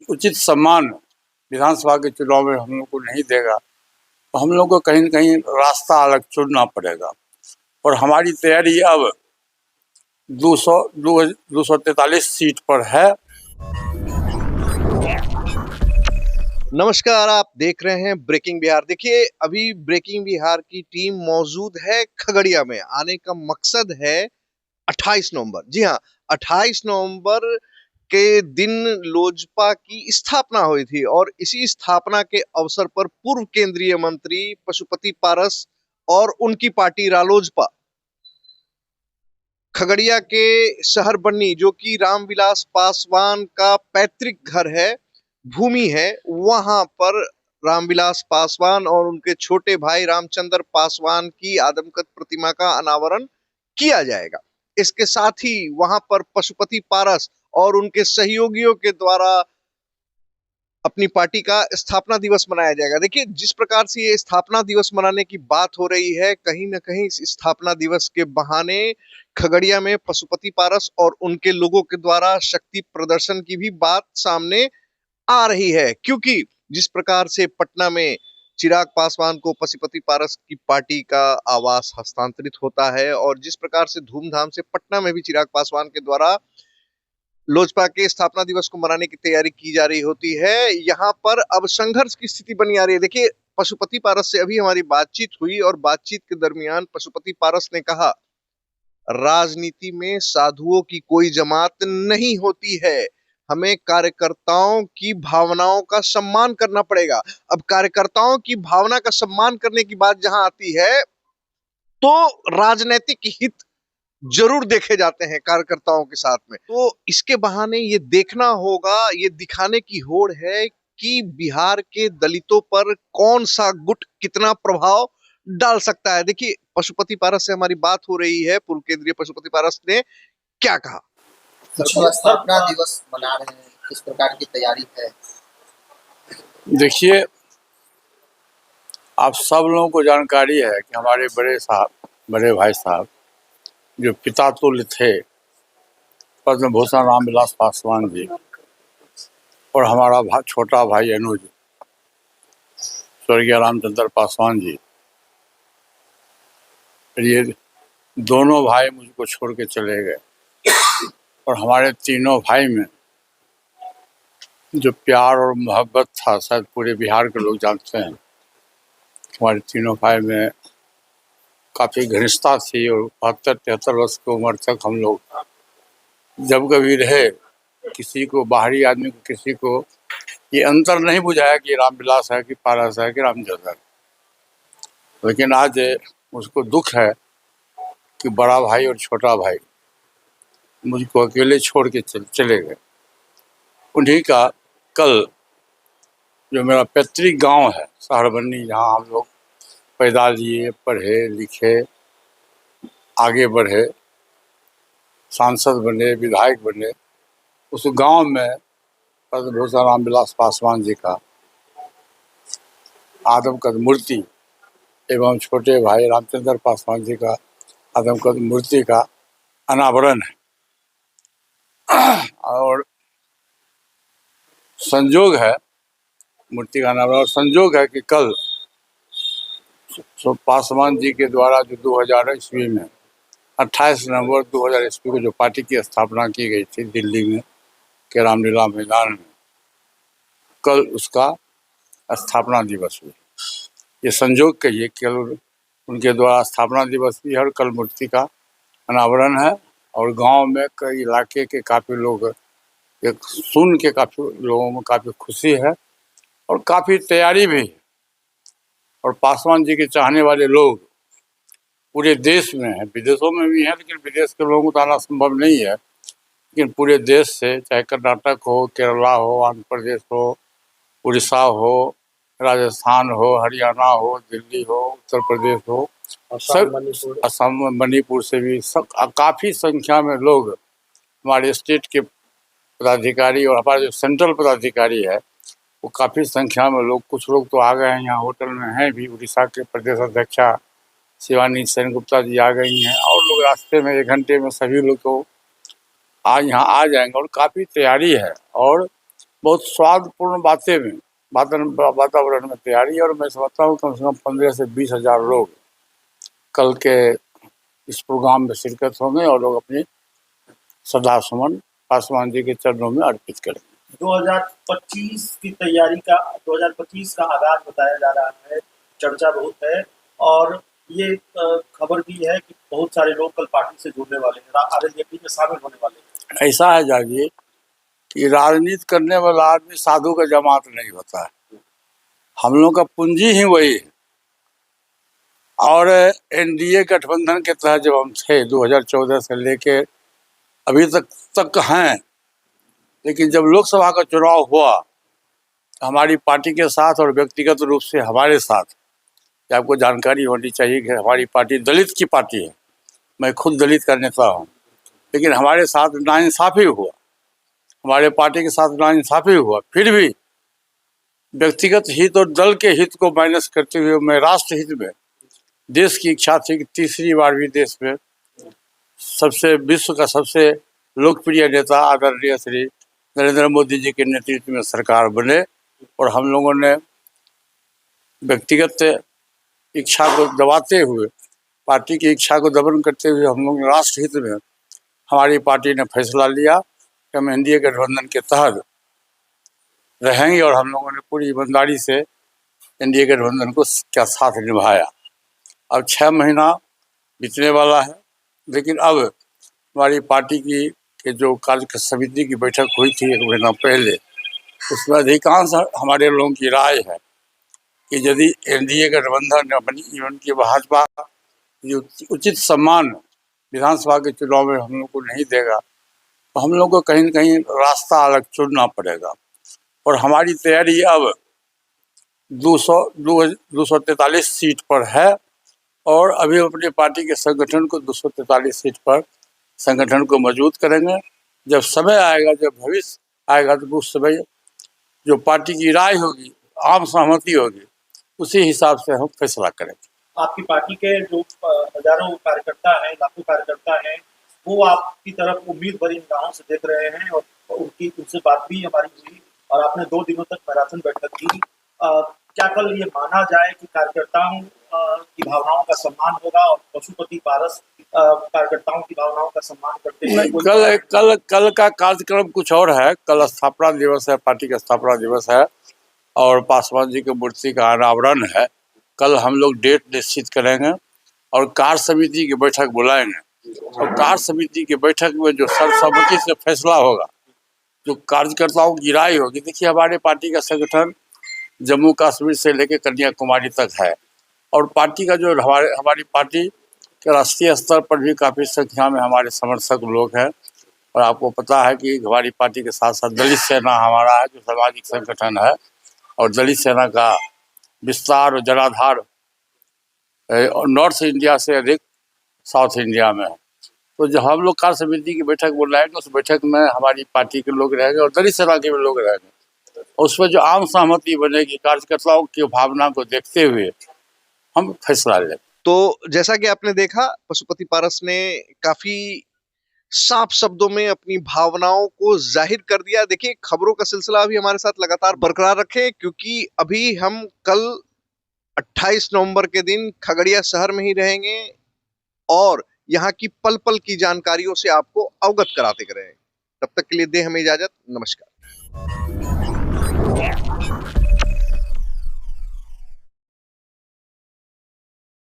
उचित सम्मान विधानसभा के चुनाव में हम लोग को नहीं देगा तो हम लोग को कहीं न कहीं रास्ता अलग चुनना पड़ेगा। और हमारी तैयारी अब 243 सीट पर है। नमस्कार, आप देख रहे हैं ब्रेकिंग बिहार। देखिए, अभी ब्रेकिंग बिहार की टीम मौजूद है खगड़िया में। आने का मकसद है 28 नवंबर। जी हाँ, 28 नवंबर के दिन लोजपा की स्थापना हुई थी और इसी स्थापना के अवसर पर पूर्व केंद्रीय मंत्री पशुपति पारस और उनकी पार्टी रालोजपा खगड़िया के शहर बन्नी, जो कि रामविलास पासवान का पैतृक घर है, भूमि है, वहां पर रामविलास पासवान और उनके छोटे भाई रामचंद्र पासवान की आदमकद प्रतिमा का अनावरण किया जाएगा। इसके साथ ही वहां पर पशुपति पारस और उनके सहयोगियों के द्वारा अपनी पार्टी का स्थापना दिवस मनाया जाएगा। देखिए, जिस प्रकार से ये स्थापना दिवस मनाने की बात हो रही है, कहीं ना कहीं इस स्थापना दिवस के बहाने खगड़िया में पशुपति पारस और उनके लोगों के द्वारा शक्ति प्रदर्शन की भी बात सामने आ रही है। क्योंकि जिस प्रकार से पटना में चिराग पासवान को पशुपति पारस की पार्टी का आवास हस्तांतरित होता है और जिस प्रकार से धूमधाम से पटना में भी चिराग पासवान के द्वारा लोजपा के स्थापना दिवस को मनाने की तैयारी की जा रही होती है, यहाँ पर अब संघर्ष की स्थिति बनी आ रही है। देखिए, पशुपति पारस से अभी हमारी बातचीत हुई और बातचीत के दरमियान पशुपति पारस ने कहा, राजनीति में साधुओं की कोई जमात नहीं होती है, हमें कार्यकर्ताओं की भावनाओं का सम्मान करना पड़ेगा। अब कार्यकर्ताओं की भावना का सम्मान करने की बात जहां आती है तो राजनीतिक हित जरूर देखे जाते हैं कार्यकर्ताओं के साथ में। तो इसके बहाने ये देखना होगा, ये दिखाने की होड़ है कि बिहार के दलितों पर कौन सा गुट कितना प्रभाव डाल सकता है। देखिए, पशुपति पारस से हमारी बात हो रही है। पूर्व केंद्रीय पशुपति पारस ने क्या कहा? स्थापना दिवस मना रहे हैं, किस प्रकार की तैयारी है? देखिए, आप सब लोगों को जानकारी है कि हमारे बड़े भाई साहब जो पिता तुल्य थे, पद्म भूषण रामविलास पासवान जी, और हमारा छोटा भाई अनुज स्वर्गीय रामचंद्र पासवान जी, ये दोनों भाई मुझको छोड़ के चले गए। और हमारे तीनों भाई में जो प्यार और मोहब्बत था, शायद पूरे बिहार के लोग जानते हैं। हमारे तीनों भाई में काफ़ी घनिष्ठता थी और 72-73 वर्ष की उम्र तक हम लोग जब कभी रहे, किसी को, बाहरी आदमी को, किसी को ये अंतर नहीं बुझाया कि रामविलास है कि पारस है कि रामचंद्र। लेकिन आज मुझको दुख है कि बड़ा भाई और छोटा भाई मुझको अकेले छोड़ के चले गए। उन्हीं का कल जो मेरा पैतृक गांव है सहरबन्नी, जहां हम लोग पैदा लिए, पढ़े लिखे, आगे बढ़े, सांसद बने, विधायक बने, उस गांव में पद्म भूषण रामविलास पासवान जी का आदमकद मूर्ति एवं छोटे भाई रामचंद्र पासवान जी का आदमकद मूर्ति का अनावरण है। और संजोग है, मूर्ति का अनावरण, और संजोग है कि कल पासवान जी के द्वारा जो 2000 ईस्वी में 28 नवंबर 2000 ईस्वी को जो पार्टी की स्थापना की गई थी दिल्ली में के रामलीला मैदान में, कल उसका स्थापना दिवस हुई। ये संजोग कहिए, कल उनके द्वारा स्थापना दिवस भी है और कल मूर्ति का अनावरण है। और गांव में कई इलाके के काफ़ी लोग एक सुन के काफ़ी लोगों में काफ़ी खुशी है और काफ़ी तैयारी भी है। और पासवान जी के चाहने वाले लोग पूरे देश में हैं, विदेशों में भी हैं, लेकिन विदेश के लोगों को तो आना संभव नहीं है। लेकिन पूरे देश से, चाहे कर्नाटक हो, केरला हो, आंध्र प्रदेश हो, उड़ीसा हो, राजस्थान हो, हरियाणा हो, दिल्ली हो, उत्तर प्रदेश हो, सब, असम, मणिपुर से भी सब काफ़ी संख्या में लोग, हमारे स्टेट के पदाधिकारी और हमारे जो सेंट्रल पदाधिकारी है वो काफ़ी संख्या में लोग, कुछ लोग तो आ गए हैं, यहाँ होटल में हैं भी। उड़ीसा के प्रदेश अध्यक्षा शिवानी सेनगुप्ता जी आ गई हैं और लोग रास्ते में 1 घंटे में सभी लोग तो आज यहाँ आ जाएंगे और काफ़ी तैयारी है। और बहुत स्वादपूर्ण वातावरण में तैयारी है। और मैं समझता हूँ कम से कम 15 से 20 हजार लोग कल के इस प्रोग्राम में शिरकत होंगे और लोग अपनी श्रद्धासुमन पासवान जी के चरणों में अर्पित करेंगे। 2025 की तैयारी का 2025 का आगाज बताया जा रहा है, चर्चा बहुत है और ये खबर भी है कि बहुत सारे लोग कल पार्टी से जुड़ने वाले हैं, आरएलजेपी में शामिल होने वाले हैं। ऐसा है जागिए कि राजनीति करने वाला आदमी साधु का जमात नहीं होता है। हम लोग का पूंजी ही वही है। और एनडीए गठबंधन के तहत जब हम थे 2014 से लेके अभी तक हैं, लेकिन जब लोकसभा का चुनाव हुआ तो हमारी पार्टी के साथ और व्यक्तिगत रूप से हमारे साथ, आपको जानकारी होनी चाहिए कि हमारी पार्टी दलित की पार्टी है। मैं खुद दलित का नेता हूँ, लेकिन हमारे साथ नाइंसाफ़ी हुआ, हमारे पार्टी के साथ नाइंसाफ़ी हुआ। फिर भी व्यक्तिगत हित और दल के हित को माइनस करते हुए मैं राष्ट्र हित में, देश की इच्छा थी कि तीसरी बार भी देश में विश्व का सबसे लोकप्रिय नेता आदरणीय श्री नरेंद्र मोदी जी के नेतृत्व में सरकार बने। और हम लोगों ने व्यक्तिगत इच्छा को दबाते हुए, पार्टी की इच्छा को दमन करते हुए हम लोग राष्ट्र हित में हमारी पार्टी ने फैसला लिया कि हम एनडीए गठबंधन के तहत रहेंगे। और हम लोगों ने पूरी ईमानदारी से एनडीए गठबंधन को क्या साथ निभाया। अब 6 महीना बीतने वाला है, लेकिन अब हमारी पार्टी की जो कार्य समिति की बैठक हुई थी 1 महीना पहले, उसमें अधिकांश हमारे लोगों की राय है कि यदि एनडीए गठबंधन उनकी भाजपा जो उचित सम्मान विधानसभा के चुनाव में हम लोग को नहीं देगा तो हम लोग को कहीं न कहीं रास्ता अलग चुनना पड़ेगा। और हमारी तैयारी अब 243 सीट पर है और अभी अपनी पार्टी के संगठन को 243 सीट पर संगठन को मजबूत करेंगे। जब समय आएगा, जब भविष्य आएगा, तो उस समय जो पार्टी की राय होगी, आम सहमति होगी, उसी हिसाब से हम फैसला करेंगे। आपकी पार्टी के जो हजारों कार्यकर्ता हैं, लाखों कार्यकर्ता हैं, वो आपकी तरफ उम्मीद भरी निगाहों से देख रहे हैं और उनसे बात भी हमारी हुई और आपने 2 दिनों तक मैराथन बैठक की। क्या कल ये माना जाए कि कार्यकर्ताओं की भावनाओं का सम्मान होगा और पशुपति पारस कार्यकर्ताओं की भावनाओं का सम्मान करते हुए? कल का कार्यक्रम कुछ और है। कल स्थापना दिवस है, पार्टी का स्थापना दिवस है और पासवान जी की मूर्ति का अनावरण है। कल हम लोग डेट निश्चित करेंगे और कार्य समिति की बैठक बुलाएंगे और कार्य समिति की बैठक में जो सर्वसम्मति से फैसला होगा, जो कार्यकर्ताओं की राय होगी। देखिए, हमारे पार्टी का संगठन जम्मू कश्मीर से लेकर कन्याकुमारी तक है और पार्टी का जो हमारी पार्टी के राष्ट्रीय स्तर पर भी काफ़ी संख्या में हमारे समर्थक लोग हैं। और आपको पता है कि हमारी पार्टी के साथ साथ दलित सेना हमारा है, जो सामाजिक संगठन है, और दलित सेना का विस्तार और जनाधार नॉर्थ इंडिया से अधिक साउथ इंडिया में है। तो जब हम लोग कार्य समिति की बैठक बुलाएंगे, उस बैठक में हमारी पार्टी के लोग रहेंगे और दलित सेना के भी लोग रहेंगे। उसमें जो आम सहमति बनेगी, कार्यकर्ताओं की भावना को देखते हुए हम फैसला लेंगे। तो जैसा कि आपने देखा, पशुपति पारस ने काफी साफ शब्दों में अपनी भावनाओं को जाहिर कर दिया। देखिए, खबरों का सिलसिला अभी हमारे साथ लगातार बरकरार रखें, क्योंकि अभी हम कल 28 नवंबर के दिन खगड़िया शहर में ही रहेंगे और यहाँ की पल पल की जानकारियों से आपको अवगत कराते रहेंगे। तब तक के लिए दे हमें इजाजत। नमस्कार।